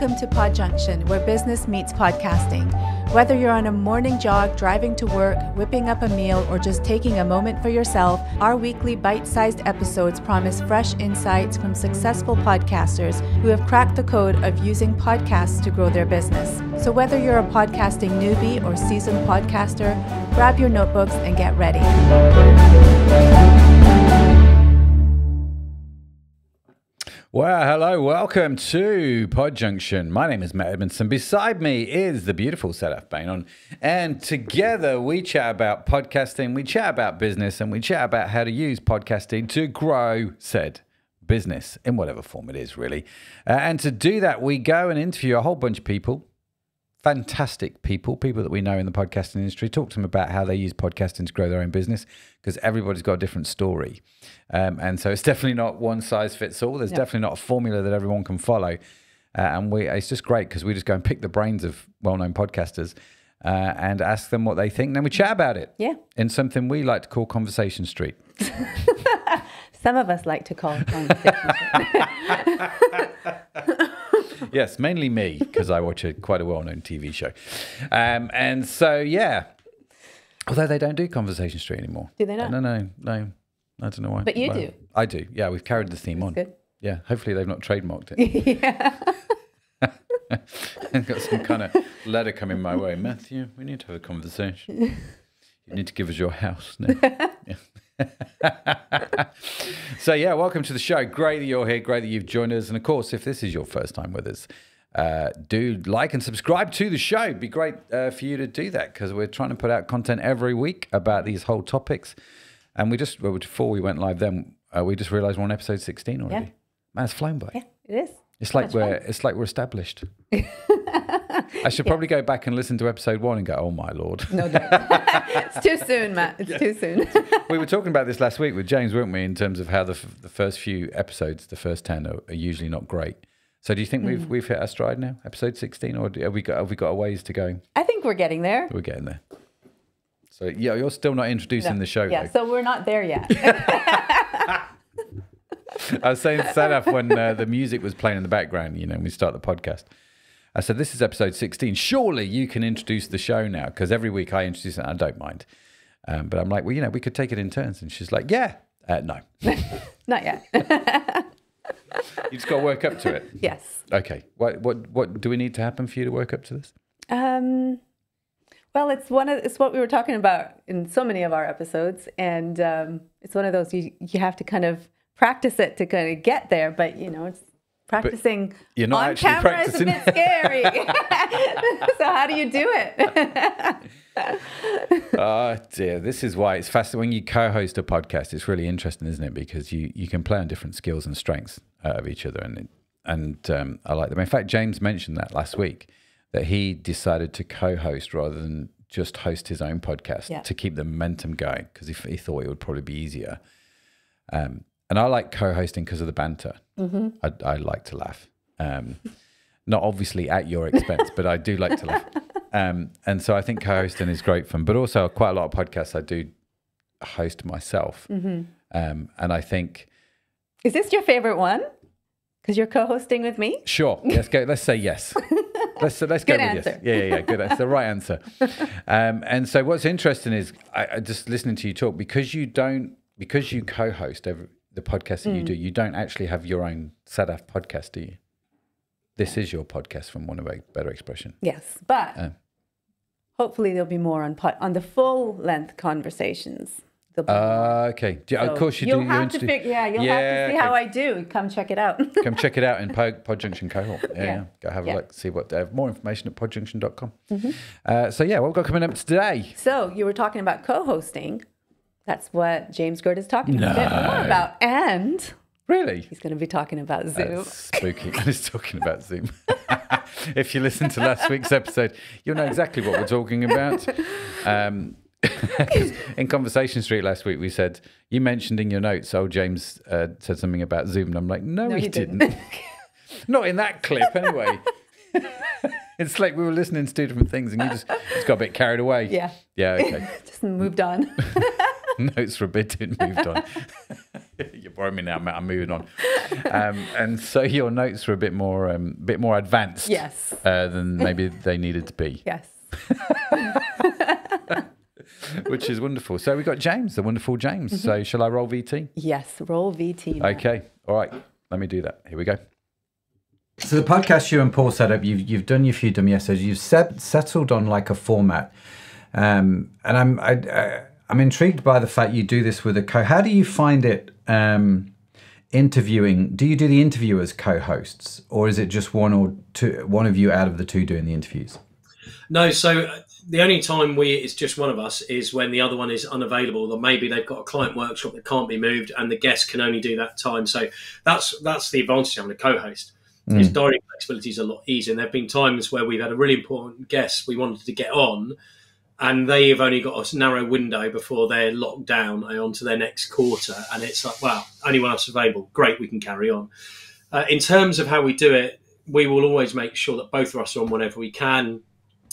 Welcome to Podjunction, where business meets podcasting. Whether you're on a morning jog, driving to work, whipping up a meal, or just taking a moment for yourself, our weekly bite-sized episodes promise fresh insights from successful podcasters who have cracked the code of using podcasts to grow their business. So whether you're a podcasting newbie or seasoned podcaster, grab your notebooks and get ready. Well, hello, welcome to Podjunction. My name is Matt Edmondson. Beside me is the beautiful Sadaf Bainon. And together we chat about podcasting, we chat about business, and we chat about how to use podcasting to grow said business in whatever form it is, really. And to do that, we go and interview a whole bunch of people, fantastic people that we know in the podcasting industry, talk to them about how they use podcasting to grow their own business, because everybody's got a different story. And so it's definitely not one size fits all. There's definitely not a formula that everyone can follow. And it's just great because we just go and pick the brains of well-known podcasters and ask them what they think. And then we chat about it in something we like to call Conversation Street. Some of us like to call it Conversation Street. Yes, mainly me, because I watch quite a well-known TV show. And so, yeah. Although they don't do Conversation Street anymore. Do they not? No. I don't know why. But you do. I do. Yeah, we've carried the theme on. Good. Yeah, hopefully they've not trademarked it. Yeah. I've got some kind of letter coming my way. Matthew, we need to have a conversation. You need to give us your house now. So, yeah, welcome to the show. Great that you're here. Great that you've joined us. And, of course, if this is your first time with us, do like and subscribe to the show. It'd be great for you to do that because we're trying to put out content every week about these whole topics. And before we went live then, we just realized we're on episode 16 already. Yeah. Man, it's flown by. Yeah, it is. It's like we're established. I should probably go back and listen to episode 1 and go, oh my Lord. No, don't. It's too soon, Matt. It's too soon. We were talking about this last week with James, weren't we, in terms of how the first few episodes, the first 10 are usually not great. So do you think we've hit our stride now, episode 16, or have we got a ways to go? I think we're getting there. We're getting there. So, yeah, you're still not introducing the show, yeah, though. So we're not there yet. I was saying to Sadaf when the music was playing in the background, when we start the podcast, I said, this is episode 16. Surely you can introduce the show now, because every week I introduce it, and I don't mind. But I'm like, well, we could take it in turns. And she's like, yeah, no. Not yet. You just got to work up to it. Yes. Okay. What do we need to happen for you to work up to this? Well, it's what we were talking about in so many of our episodes, and it's one of those you have to kind of practice it to kind of get there, but it's practicing you're not on actually camera practicing. is a bit scary. So how do you do it? Oh dear, this is why it's fascinating. When you co-host a podcast, it's really interesting, isn't it? Because you can play on different skills and strengths of each other, and I like them. In fact, James mentioned that last week, that he decided to co-host rather than just host his own podcast to keep the momentum going, because he thought it would probably be easier. And I like co-hosting because of the banter. Mm-hmm. I like to laugh. Not obviously at your expense, but I do like to laugh. And so I think co-hosting is great fun. But also quite a lot of podcasts I do host myself. Mm-hmm. And I think... Is this your favorite one? Because you're co-hosting with me? Sure. Let's say yes. Let's go with answer. Yes. Yeah. Good. That's the right answer. And so what's interesting is I just listening to you talk, because you co-host the podcast that you don't actually have your own Sadaf podcast, do you? This is your podcast, from one of a better expression. Yes, but hopefully there'll be more on the full length conversations. Okay. Of course you do. You'll have to see how I do. Come check it out. Come check it out in Podjunction cohort. Yeah. Go have a look. See what they have. More information at podjunction.com. Mm-hmm. So what we've got coming up today. So you were talking about co-hosting. That's what James Gurd is talking a bit more about. And really, he's going to be talking about Zoom. That's spooky. He's talking about Zoom. If you listen to last week's episode, you'll know exactly what we're talking about. In Conversation Street last week, we said, you mentioned in your notes, James said something about Zoom. And I'm like, no, he didn't. Not in that clip, anyway. It's like we were listening to two different things and you just got a bit carried away. Yeah. Yeah, okay. Just moved on. Notes forbidden, moved on. You worry me now, Matt. I'm moving on. And so your notes were a bit more advanced, Yes, than maybe they needed to be. yes. Which is wonderful. So we got James, the wonderful James. So shall I roll VT? Yes, roll VT. Now. Okay. All right. Let me do that. Here we go. So the podcast you and Paul set up, you've done your few dummy essays. You've settled on like a format, and I'm intrigued by the fact you do this with a How do you find it interviewing? Do you do the interview as co-hosts, or is it just one of you out of the two doing the interviews? No, so the only time it's just one of us is when the other one is unavailable, or maybe they've got a client workshop that can't be moved and the guest can only do that time. So that's the advantage of having a co-host. His diary flexibility is a lot easier. And there have been times where we've had a really important guest we wanted to get on, and they've only got a narrow window before they're locked down onto their next quarter. And it's like, wow, only one else available. Great, we can carry on. In terms of how we do it, we will always make sure that both of us are on whenever we can.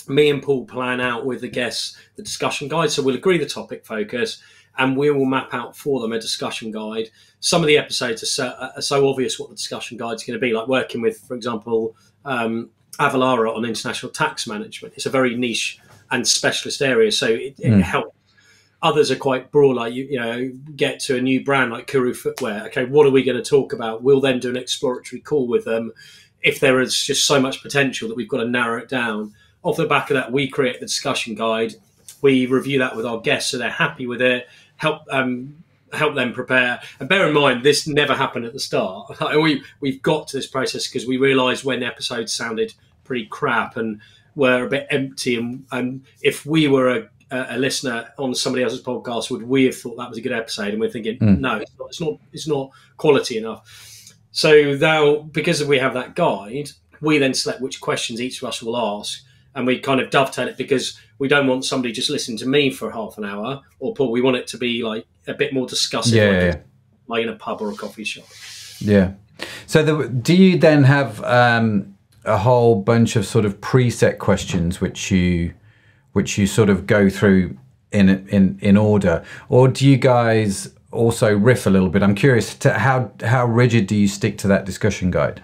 Me and Paul plan out with the guests the discussion guide. So we'll agree the topic focus, and we will map out for them a discussion guide. Some of the episodes are so obvious what the discussion guide is going to be, like working with, for example, Avalara on international tax management. It's a very niche and specialist area, so it helps. Others are quite broad, like you know, get to a new brand like Kuru Footwear. Okay, what are we going to talk about? We'll then do an exploratory call with them. If there is just so much potential that we've got to narrow it down. Off the back of that, we create the discussion guide. We review that with our guests so they're happy with it. Help them prepare. And bear in mind, this never happened at the start. We've got to this process because we realised when episodes sounded pretty crap and were a bit empty. And if we were a listener on somebody else's podcast, would we have thought that was a good episode? And we're thinking, no, it's not quality enough. So now, because we have that guide, we then select which questions each of us will ask. And we kind of dovetail it because we don't want somebody just listening to me for half an hour or Paul. We want it to be like a bit more discussive, like in a pub or a coffee shop. Yeah. So do you then have a whole bunch of sort of preset questions which you sort of go through in order, or do you guys also riff a little bit? I'm curious to how rigid do you stick to that discussion guide?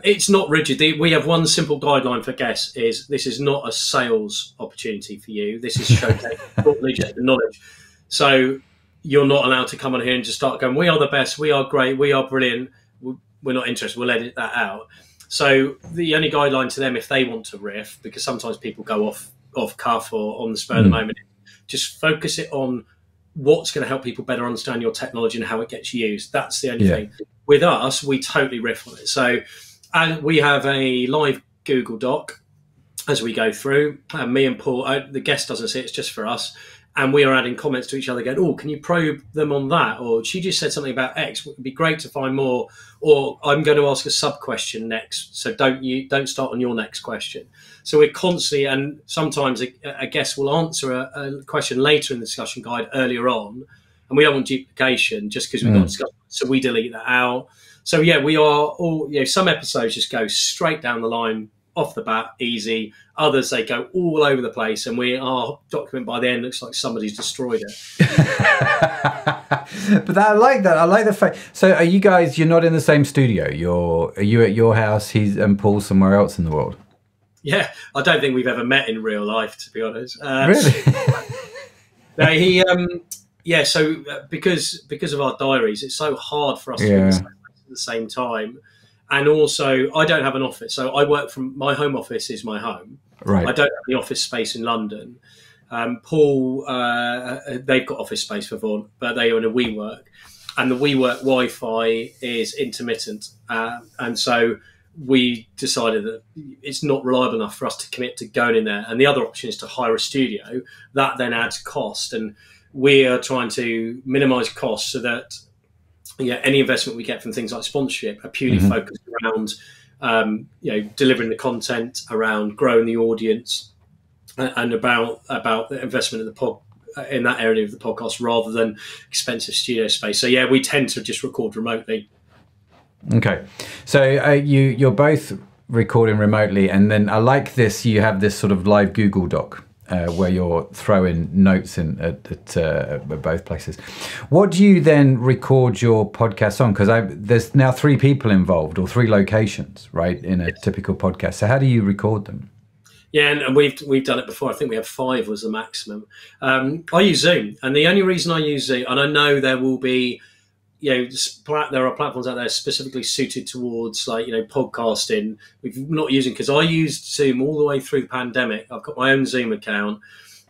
It's not rigid. We have one simple guideline for guests: this is not a sales opportunity for you. This is showcasing leadership and knowledge. So you're not allowed to come on here and just start going, we are the best, we are great, we are brilliant. We're not interested. We'll edit that out. So the only guideline to them, if they want to riff, because sometimes people go off cuff or on the spur of the moment, just focus it on what's going to help people better understand your technology and how it gets used. That's the only thing. With us, we totally riff on it. So and we have a live Google Doc as we go through. Me and Paul, the guest doesn't see it, it's just for us. And we are adding comments to each other going, oh, can you probe them on that? Or she just said something about X. It would be great to find more. Or I'm going to ask a sub-question next. So don't start on your next question. So we're constantly, and sometimes a guest will answer a question later in the discussion guide earlier on. And we don't want duplication just because we've got discussion. So we delete that out. So yeah, we are all, some episodes just go straight down the line, off the bat, easy. Others, they go all over the place, and our document by the end looks like somebody's destroyed it. But I like that. I like the fact. So are you guys, you're not in the same studio? Are you at your house, and Paul somewhere else in the world? Yeah, I don't think we've ever met in real life, to be honest. Really? No, so because of our diaries, it's so hard for us to be in the same place at the same time. And also, I don't have an office. So I work from, my home office is my home. Right. I don't have the office space in London. Paul, they've got office space for Vaughan, but they own a WeWork. And the WeWork Wi-Fi is intermittent. And so we decided that it's not reliable enough for us to commit to going in there. And the other option is to hire a studio. That then adds cost. And we are trying to minimise costs so that any investment we get from things like sponsorship are purely focused around, delivering the content, around growing the audience, and about the investment in that area of the podcast rather than expensive studio space. So yeah, we tend to just record remotely. Okay, so you're both recording remotely, and then I like this. You have this sort of live Google Doc where you're throwing notes in at both places. What do you then record your podcast on? Because there's now 3 people involved, or 3 locations, right, in a typical podcast. So how do you record them? Yeah, and we've done it before. I think we had 5 was the maximum. I use Zoom, and the only reason I use Zoom, and I know there will be, there are platforms out there specifically suited towards podcasting. We're not using, because I used Zoom all the way through the pandemic. I've got my own Zoom account,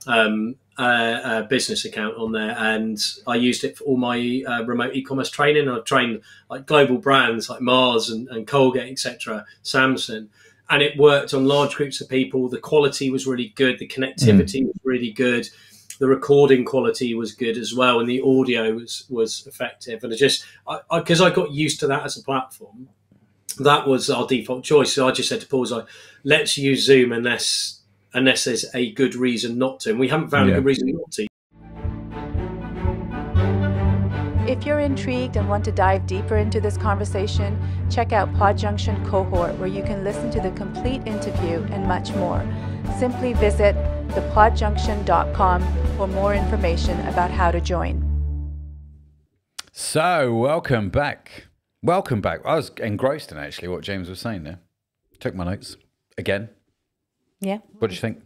a business account on there, and I used it for all my remote e-commerce training. I've trained like global brands like Mars and Colgate, etc., Samsung, and it worked on large groups of people. The quality was really good. The connectivity was really good. The recording quality was good as well, and the audio was effective. And because I got used to that as a platform, that was our default choice. So I just said to Paul, let's use Zoom unless there's a good reason not to. And we haven't found a good reason not to. If you're intrigued and want to dive deeper into this conversation, check out Podjunction Cohort, where you can listen to the complete interview and much more. Simply visit thepodjunction.com for more information about how to join. So, welcome back. Welcome back. I was engrossed in actually what James was saying there. Took my notes again. Yeah. What do you think?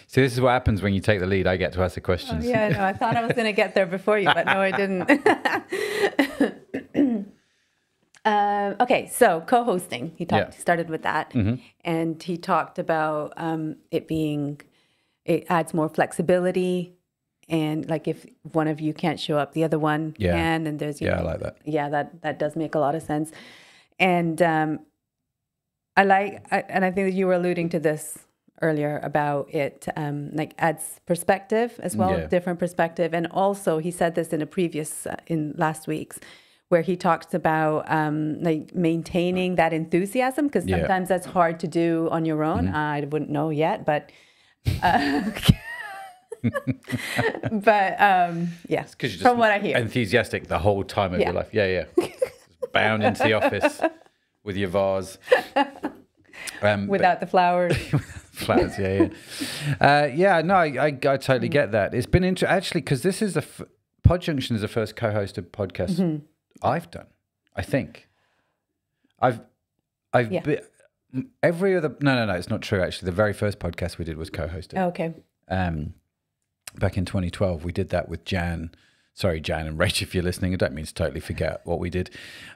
See, this is what happens when you take the lead. I get to ask the questions. Oh, yeah, no, I thought I was going to get there before you, but no, I didn't. Okay, so co-hosting. He started with that, and he talked about it adds more flexibility, and like if one of you can't show up, the other one can, and there's I like that. Yeah, that does make a lot of sense, and I think that you were alluding to this earlier about it, like adds perspective as well, different perspective, and also he said this in a previous in last week's, where he talks about like maintaining that enthusiasm, because sometimes that's hard to do on your own. I wouldn't know yet, but from what I hear, enthusiastic the whole time of your life. Bound into the office with your vase, without the flowers. Flowers, no, I totally get that. It's been actually, because this is Podjunction is the first co-hosted podcast I've done. I think I've been, every other no, it's not true actually. The very first podcast we did was co-hosted. Oh, okay. Back in 2012, we did that with Jan. Sorry, Jan and Rach, if you're listening. I don't mean to totally forget what we did.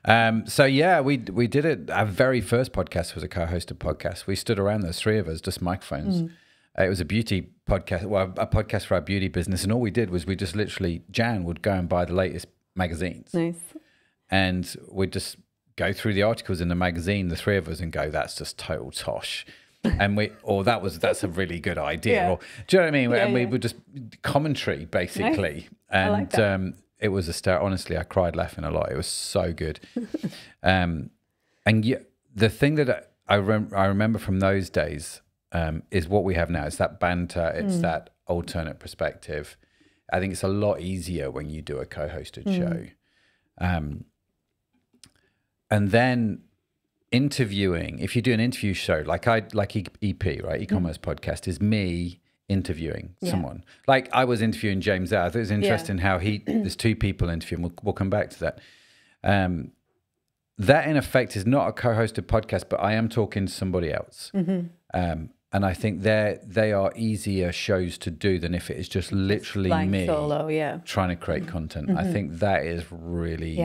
We did it. Our very first podcast was a co-hosted podcast. We stood around, those 3 of us, just microphones. It was a beauty podcast, a podcast for our beauty business. And all we did was we just literally, Jan would go and buy the latest magazines. Nice. And we'd just go through the articles in the magazine, the 3 of us, and go, that's just total tosh. And that's a really good idea. Or, do you know what I mean? And we would just commentary basically. Nice. And I like that. It was honestly, I cried laughing a lot. It was so good. And the thing that I remember from those days is what we have now. It's that banter. It's that alternate perspective. I think it's a lot easier when you do a co-hosted show. And then interviewing, if you do an interview show, like EP, right? E-commerce podcast is me interviewing someone. Like I was interviewing James there. I thought it was interesting how there's 2 people interviewing. We'll come back to that. That in effect is not a co-hosted podcast, but I am talking to somebody else. And I think they are easier shows to do than if it is just literally me solo, trying to create content. I think that is really,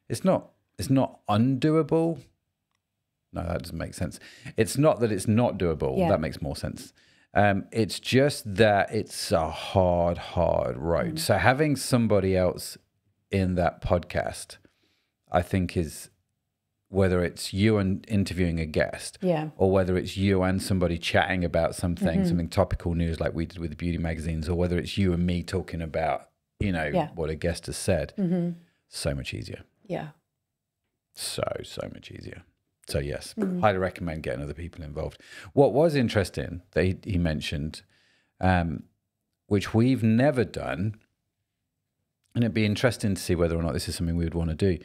it's not undoable. No, that doesn't make sense. It's not that it's not doable. That makes more sense. It's just that it's a hard road. So having somebody else in that podcast, I think is, whether it's you and interviewing a guest, or whether it's you and somebody chatting about something, something topical news like we did with the beauty magazines, or whether it's you and me talking about, what a guest has said, so much easier. Yeah. So much easier. So yes, highly recommend getting other people involved. What was interesting that he mentioned, which we've never done, and it'd be interesting to see whether or not this is something we would want to do,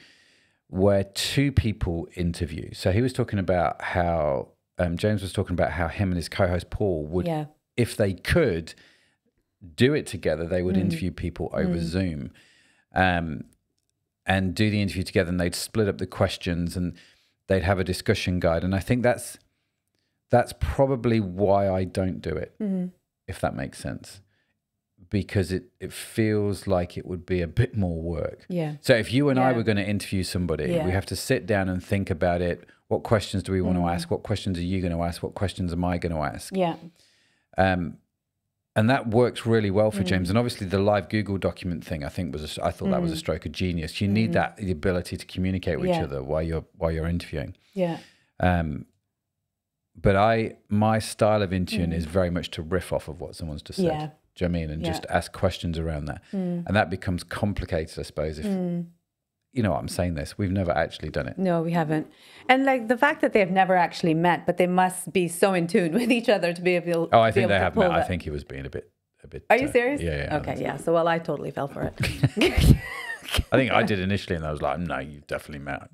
where 2 people interview. So he was talking about how James was talking about how him and his co-host Paul would, Yeah. if they could do it together, they would interview people over Zoom, and do the interview together, and they'd split up the questions and they'd have a discussion guide. And I think that's probably why I don't do it, if that makes sense, because it feels like it would be a bit more work. Yeah. So if you and I were going to interview somebody, we have to sit down and think about it. What questions do we want to ask? What questions are you going to ask? What questions am I going to ask? Yeah. And that works really well for James. And obviously the live Google document thing, I think I thought that was a stroke of genius. You need the ability to communicate with each other while you're interviewing. Yeah. But my style of interviewing is very much to riff off of what someone's just said. Yeah. Do you know what I mean? And just ask questions around that. And that becomes complicated, I suppose, if you know what I'm saying this. We've never actually done it. No, we haven't. And like the fact that they've never actually met, but they must be so in tune with each other to be able I think they have met. I think he was being a bit. Are you serious? Yeah. Okay, yeah. So, well, I totally fell for it. I think I did initially, and I was like, no, you've definitely met.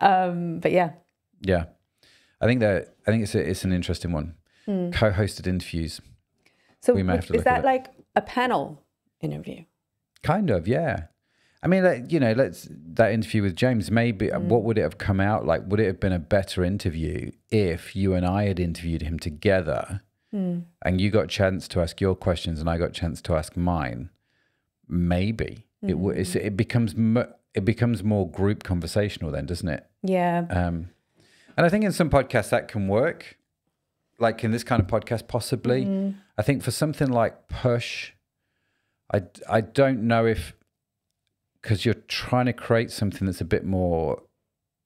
But yeah. Yeah. I think it's an interesting one. Co-hosted interviews. So we may have to is look that at it. like a panel interview? Kind of, yeah. I mean, that interview with James, maybe what would it have come out like? Would it have been a better interview if you and I had interviewed him together and you got a chance to ask your questions and I got a chance to ask mine? Maybe it becomes more group conversational then, doesn't it? Yeah. And I think in some podcasts that can work, like in this kind of podcast, possibly. I think for something like Push, I don't know if, because you're trying to create something that's a bit more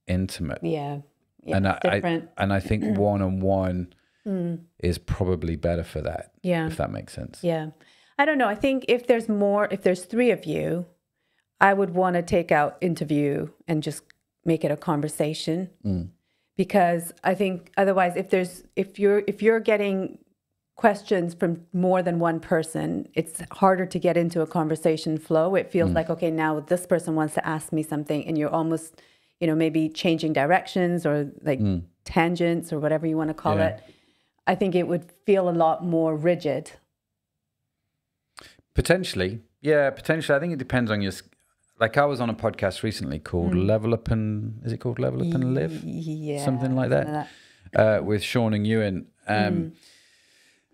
intimate. Yeah. And different. I think one-on-one is probably better for that. Yeah. If that makes sense. Yeah. I don't know. I think if there's three of you, I would want to take out interview and just make it a conversation. Because I think otherwise if you're getting questions from more than one person, it's harder to get into a conversation flow. It feels like, okay, now this person wants to ask me something and you're almost, maybe changing directions or like tangents or whatever you want to call it. I think it would feel a lot more rigid. Potentially. Yeah, potentially. I think it depends on your... Like I was on a podcast recently called Level Up and... Is it called Level Up and Live? Yeah. Something like that. With Sean and Ewan. And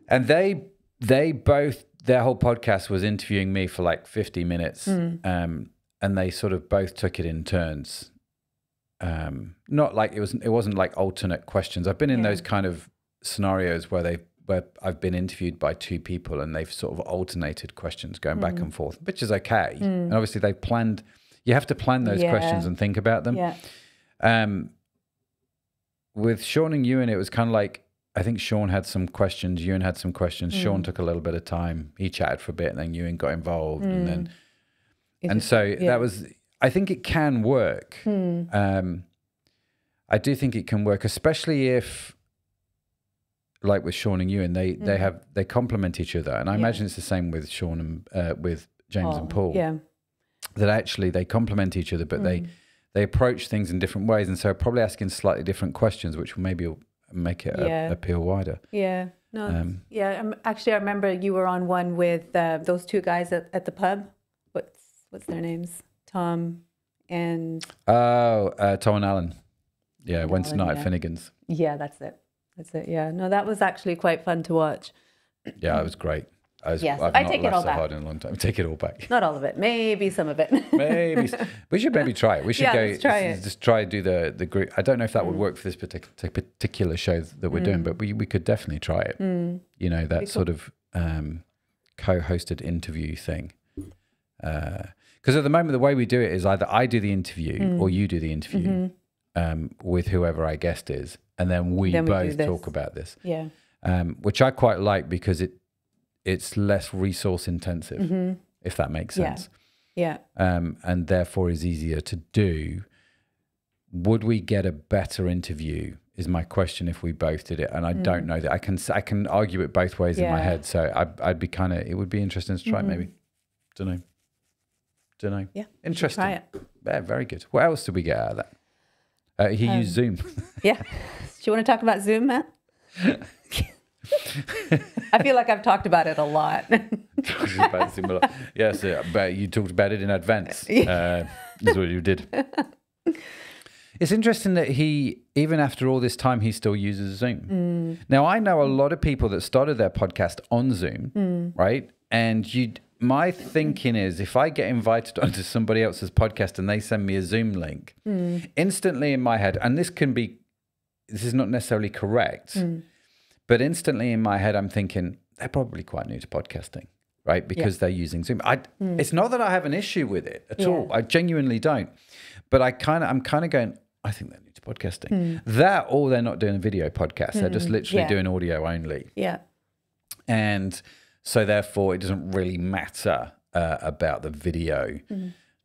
they both... Their whole podcast was interviewing me for like 50 minutes. And they sort of both took it in turns. Not like... It wasn't like alternate questions. I've been in those kind of scenarios where I've been interviewed by two people and they've sort of alternated questions going back and forth, which is okay. And obviously they planned, you have to plan those questions and think about them. Yeah. With Sean and Ewan, it was kind of like, I think Sean had some questions, Ewan had some questions. Sean took a little bit of time. He chatted for a bit and then Ewan got involved. And then, that was, I think it can work. I do think it can work, especially if, like with Sean and Ewan, they complement each other, and I imagine it's the same with Sean and with James and Paul. Yeah, that actually they complement each other, but they approach things in different ways, and so probably asking slightly different questions, which will maybe make it appeal wider. Yeah, no, actually, I remember you were on one with those two guys at the pub. What's their names? Tom and Tom and Alan. Yeah, Wednesday night at Finnegan's. Yeah, that's it. Yeah. No, that was actually quite fun to watch. Yeah, it was great. I take it all back. Hard in a long time. Take it all back. Not all of it. Maybe some of it. Maybe. We should maybe try it. We should let's try it. Just try to do the group. I don't know if that would work for this particular show that we're doing, but we could definitely try it. That sort of co-hosted interview thing. Because at the moment, the way we do it is either I do the interview or you do the interview with whoever our guest is. And then we both talk about this. Yeah. Which I quite like because it's less resource intensive, if that makes sense. Yeah. And therefore is easier to do. Would we get a better interview is my question if we both did it. And I don't know that. I can argue it both ways in my head. So I'd be it would be interesting to try it maybe. Don't know. Yeah. Interesting. Try it. Yeah, very good. What else did we get out of that? He used Zoom. Yeah. Do you want to talk about Zoom, Matt? I feel like I've talked about it a lot. Yes, but you talked about it in advance. Is what you did. It's interesting that he, even after all this time, he still uses Zoom. Now, I know a lot of people that started their podcast on Zoom, right? And my thinking is, if I get invited onto somebody else's podcast and they send me a Zoom link, instantly in my head, and this is not necessarily correct, but instantly in my head, I'm thinking, they're probably quite new to podcasting, right? Because they're using Zoom. It's not that I have an issue with it at all. I genuinely don't. But I'm kind of going, I think they're new to podcasting. That, or they're not doing a video podcast. They're just literally doing audio only. Yeah. And so therefore it doesn't really matter about the video.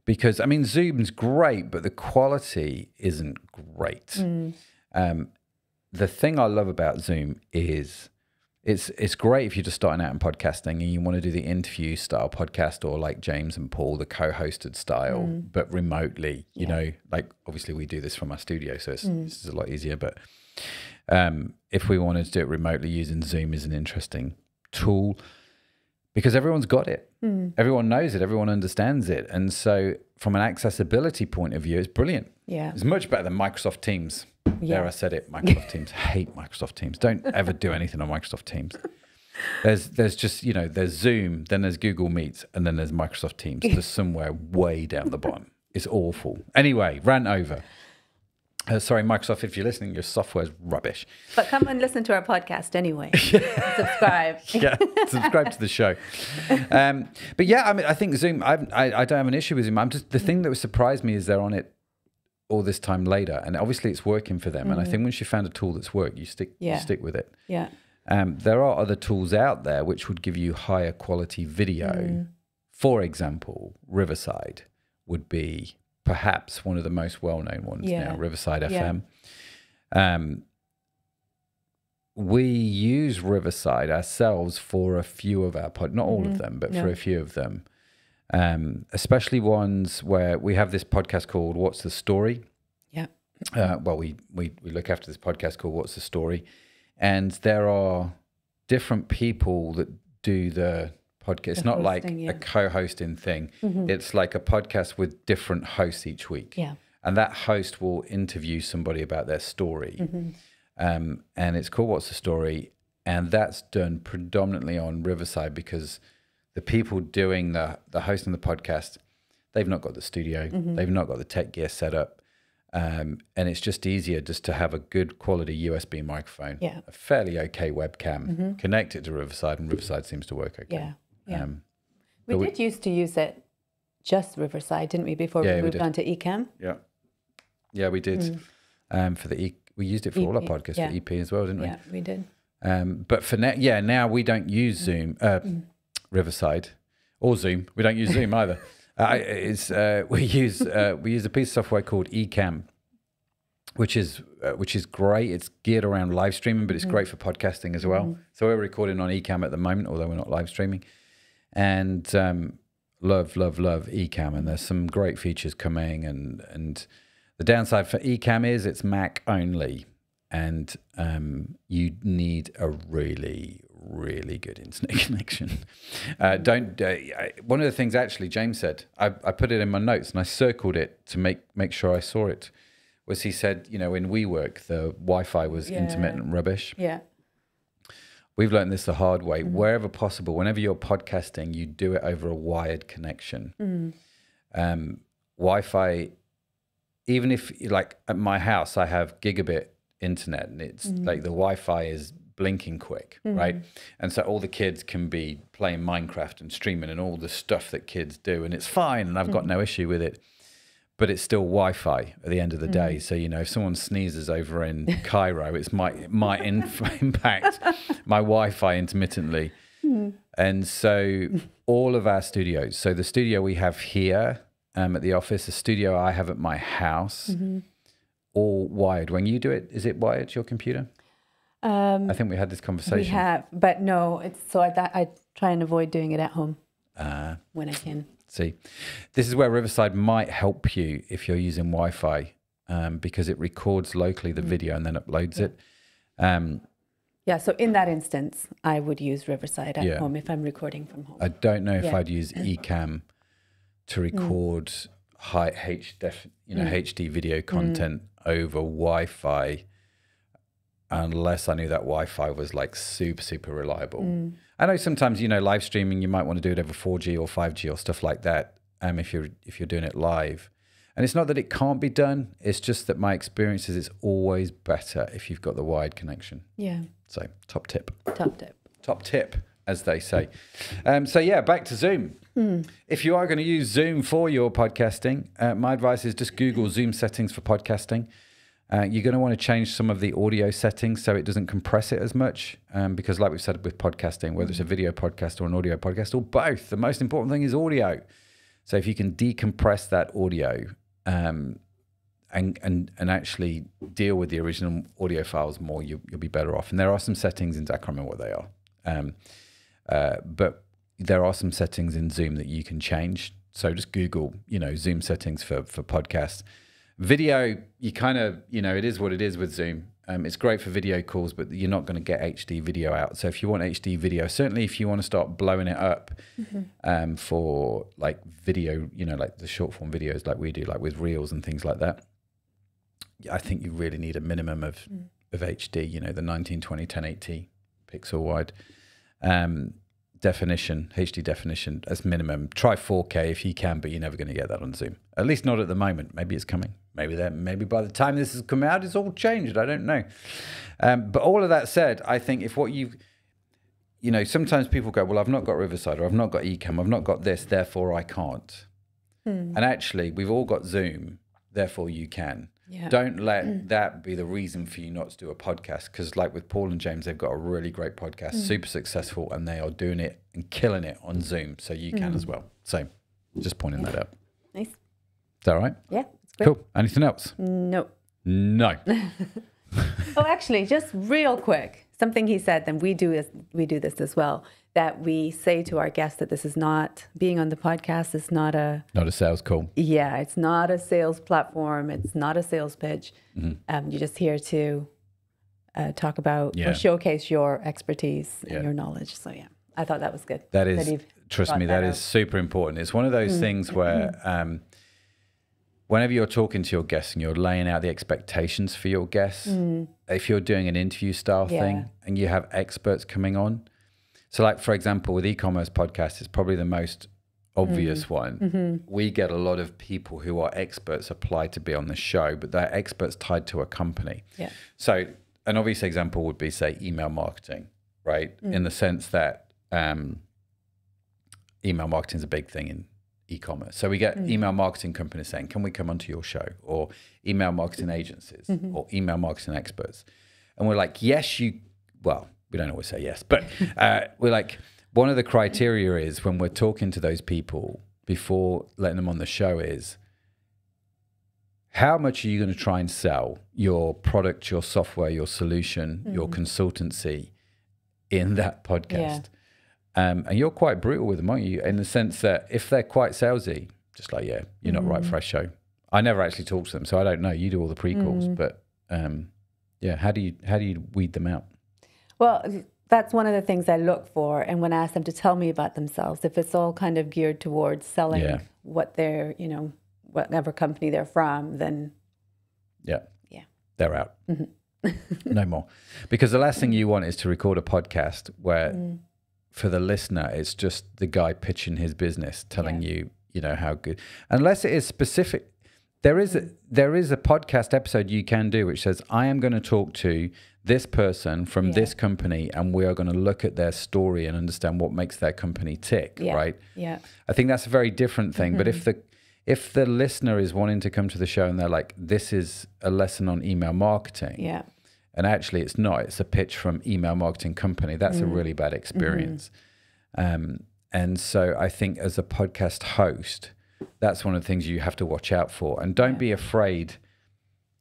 Because, I mean, Zoom's great, but the quality isn't great. The thing I love about Zoom is it's great if you're just starting out in podcasting and you want to do the interview style podcast, or like James and Paul, the co-hosted style, but remotely, you know, like obviously we do this from our studio, so this is a lot easier. But if we wanted to do it remotely, using Zoom is an interesting tool because everyone's got it. Everyone knows it. Everyone understands it. And so from an accessibility point of view, it's brilliant. Yeah. It's much better than Microsoft Teams. There, I said it. Microsoft Teams. Hate Microsoft Teams. Don't ever do anything on Microsoft Teams. There's just, you know, there's Zoom, then there's Google Meet, and then there's Microsoft Teams. There's somewhere way down the bottom. It's awful. Anyway, rant over. Sorry, Microsoft, if you're listening, your software's rubbish. But come and listen to our podcast anyway. Subscribe. Subscribe to the show. But yeah, I mean, I think Zoom, I don't have an issue with Zoom. The thing that would surprise me is they're on it all this time later, and obviously it's working for them. And I think once you found a tool that's worked, you stick with it. Yeah. There are other tools out there which would give you higher quality video. For example, Riverside would be perhaps one of the most well-known ones now, Riverside FM. We use Riverside ourselves for a few of our not all of them, but for a few of them. Especially ones where we have this podcast called What's the Story? Yeah. Well, we look after this podcast called What's the Story? And there are different people that do the podcast. It's not like a co-hosting thing. It's like a podcast with different hosts each week. Yeah. And that host will interview somebody about their story. And it's called What's the Story? And that's done predominantly on Riverside because the people doing the hosting the podcast, they've not got the studio, they've not got the tech gear set up, and it's just easier just to have a good quality USB microphone, a fairly okay webcam, connect it to Riverside, and Riverside seems to work okay. We did used to use it just Riverside, didn't we, before we moved on to Ecamm? Yeah, we did. For the we used it for all our podcasts for EP as well, didn't we? Yeah, we did. But for now we don't use Zoom. Riverside or Zoom. We don't use Zoom either. We use a piece of software called Ecamm, which is great. It's geared around live streaming, but it's great for podcasting as well. So we're recording on Ecamm at the moment, although we're not live streaming. And love Ecamm, and there's some great features coming. And the downside for Ecamm is it's Mac only, and you need a really good internet connection. One of the things actually James said, I put it in my notes and I circled it to make sure I saw it, was he said, you know, in WeWork, the Wi-Fi was intermittent rubbish. Yeah. We've learned this the hard way. Wherever possible, whenever you're podcasting, you do it over a wired connection. Wi-Fi, even if, like at my house, I have gigabit internet, and it's like the Wi-Fi is blinking quick, right? And so all the kids can be playing Minecraft and streaming and all the stuff that kids do, and it's fine, and I've got no issue with it. But it's still Wi-Fi at the end of the day. So, you know, if someone sneezes over in Cairo, it might impact my Wi-Fi intermittently. And so all of our studios, so the studio we have here at the office, the studio I have at my house, all wired. When you do it, is it wired to your computer? I think we had this conversation. We have, but no, it's so I try and avoid doing it at home when I can. See, this is where Riverside might help you if you're using Wi-Fi. because it records locally the video and then uploads it. Yeah, so in that instance, I would use Riverside at home if I'm recording from home. I don't know if I'd use Ecamm to record high HD video content over Wi-Fi, unless I knew that Wi-Fi was like super reliable. I know sometimes, live streaming, you might want to do it over 4G or 5G or stuff like that. If you're doing it live, and it's not that it can't be done. It's just that my experience is it's always better if you've got the wired connection. Yeah. So top tip, as they say. Back to Zoom. If you are going to use Zoom for your podcasting, my advice is just Google Zoom settings for podcasting. You're going to want to change some of the audio settings so it doesn't compress it as much, because like we've said with podcasting, whether it's a video podcast or an audio podcast or both, the most important thing is audio. So if you can decompress that audio and actually deal with the original audio files more, you'll be better off. And there are some settings in, I can't remember what they are, but there are some settings in Zoom that you can change. So just Google, Zoom settings for podcasts. Video, you kind of, it is what it is with Zoom. It's great for video calls, but you're not going to get HD video out. So if you want HD video, certainly if you want to start blowing it up for like video, like the short form videos like we do, like with Reels and things like that, I think you really need a minimum of HD, the 1920 1080 pixel wide definition, HD definition as minimum. Try 4K if you can, but you're never going to get that on Zoom. At least not at the moment. Maybe it's coming. Maybe by the time this has come out, it's all changed. I don't know. But all of that said, I think if what sometimes people go, well, I've not got Riverside, or I've not got Ecamm, I've not got this, therefore I can't. And actually, we've all got Zoom, therefore you can. Yeah. Don't let that be the reason for you not to do a podcast, because like with Paul and James, they've got a really great podcast, super successful, and they are doing it and killing it on Zoom, so you can as well. So just pointing that out. Nice. Is that all right? Yeah. Cool. Anything else? No. Oh, actually, just real quick, something he said, and we do this as well, that we say to our guests that this is not, being on the podcast is not a sales call. Yeah, it's not a sales platform. It's not a sales pitch. You're just here to talk about or showcase your expertise and your knowledge. So yeah, I thought that was good. That is, trust me, that is super important. It's one of those things where whenever you're talking to your guests and you're laying out the expectations for your guests, if you're doing an interview style thing and you have experts coming on, so like, for example, with e-commerce podcast, it's probably the most obvious one. We get a lot of people who are experts apply to be on the show, but they're experts tied to a company. Yeah. So an obvious example would be, say, email marketing, right? In the sense that email marketing is a big thing in e-commerce. So we get email marketing companies saying, can we come onto your show? Or email marketing agencies or email marketing experts. And we're like, yes, we don't always say yes, but we're like, one of the criteria is when we're talking to those people before letting them on the show is, how much are you going to try and sell your product, your software, your solution, your consultancy in that podcast? And you're quite brutal with them, aren't you? In the sense that if they're quite salesy, just like, you're not right for our show. I never actually talk to them, so I don't know. You do all the pre-calls, but how do you weed them out? Well, that's one of the things I look for. And when I ask them to tell me about themselves, if it's all kind of geared towards selling what they're, whatever company they're from, then they're out. No more. Because the last thing you want is to record a podcast where for the listener, it's just the guy pitching his business, telling you, how good, unless it is specific. There is a podcast episode you can do which says, I am going to talk to this person from this company, and we are going to look at their story and understand what makes their company tick, right? Yeah. I think that's a very different thing. But if the listener is wanting to come to the show and they're like, this is a lesson on email marketing, and actually it's not, it's a pitch from email marketing company, that's a really bad experience. And so I think as a podcast host, that's one of the things you have to watch out for. And don't be afraid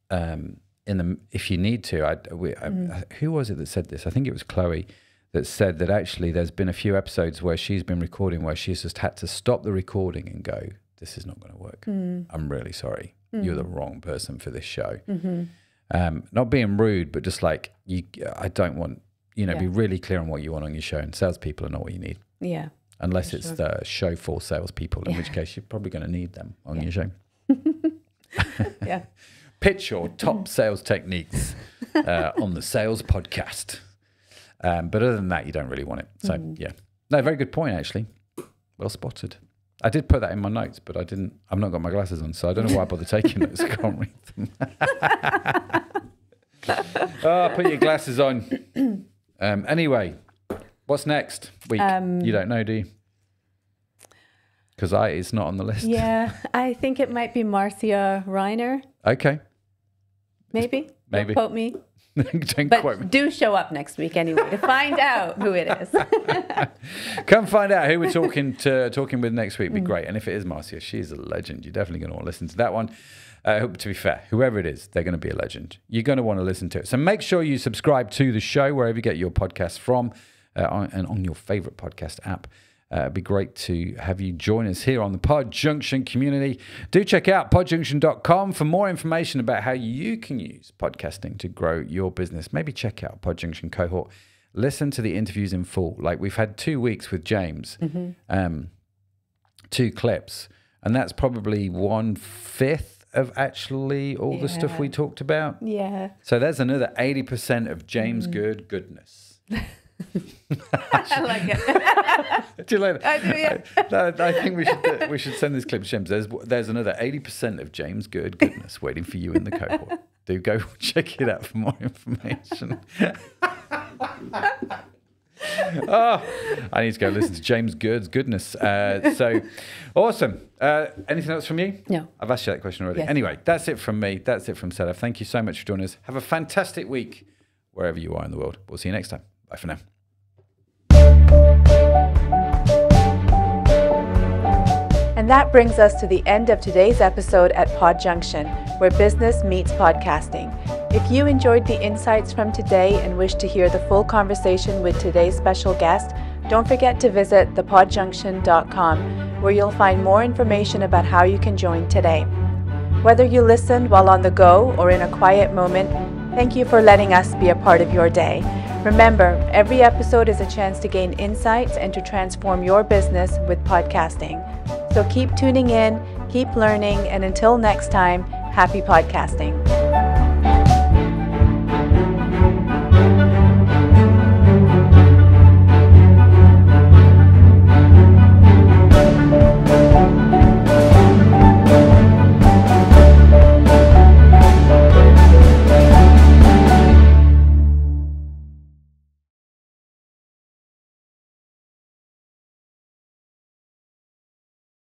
if you need to. Who was it that said this? I think it was Chloe that said that actually there's been a few episodes where she's been recording where she's just had to stop the recording and go, this is not going to work. I'm really sorry. you're the wrong person for this show. Not being rude, but just like, I don't want, be really clear on what you want on your show, and salespeople are not what you need. Yeah. Unless it's the show for salespeople, in which case you're probably going to need them on your show. Yeah. Pitch your top sales techniques on the sales podcast. But other than that, you don't really want it. So, yeah. No, very good point, actually. Well spotted. I did put that in my notes, but I've not got my glasses on, so I don't know why I bother taking notes. I can't read them. Put your glasses on. Anyway, what's next week? You don't know, do you? Because it's not on the list. Yeah, I think it might be Marcia Reiner. Okay. Maybe. Maybe. Don't quote me. Don't but quote me. Do show up next week anyway to find out who it is. Come find out who we're talking with next week. It'd be great. And if it is Marcia, she's a legend. You're definitely going to want to listen to that one. To be fair, whoever it is, they're going to be a legend. You're going to want to listen to it. So make sure you subscribe to the show wherever you get your podcasts from, and on your favorite podcast app. It'd be great to have you join us here on the Podjunction community. Do check out podjunction.com for more information about how you can use podcasting to grow your business. Maybe check out Podjunction Cohort. Listen to the interviews in full. Like, we've had 2 weeks with James, 2 clips, and that's probably 1/5 of actually all the stuff we talked about. Yeah. So there's another 80% of James Gurd goodness. I like it. Do you like it? I do, yeah. No, I think we should send this clip to James. There's another 80% of James Gurd goodness waiting for you in the cohort. Do go check it out for more information. I need to go listen to James Gurd's goodness. So awesome. Anything else from you? No. I've asked you that question already. Yes. Anyway, that's it from me. That's it from Sedef. Thank you so much for joining us. Have a fantastic week wherever you are in the world. We'll see you next time. Bye for now. And that brings us to the end of today's episode at Podjunction, where business meets podcasting. If you enjoyed the insights from today and wish to hear the full conversation with today's special guest, don't forget to visit thepodjunction.com, where you'll find more information about how you can join today. Whether you listened while on the go or in a quiet moment, thank you for letting us be a part of your day. Remember, every episode is a chance to gain insights and to transform your business with podcasting. So keep tuning in, keep learning, and until next time, happy podcasting.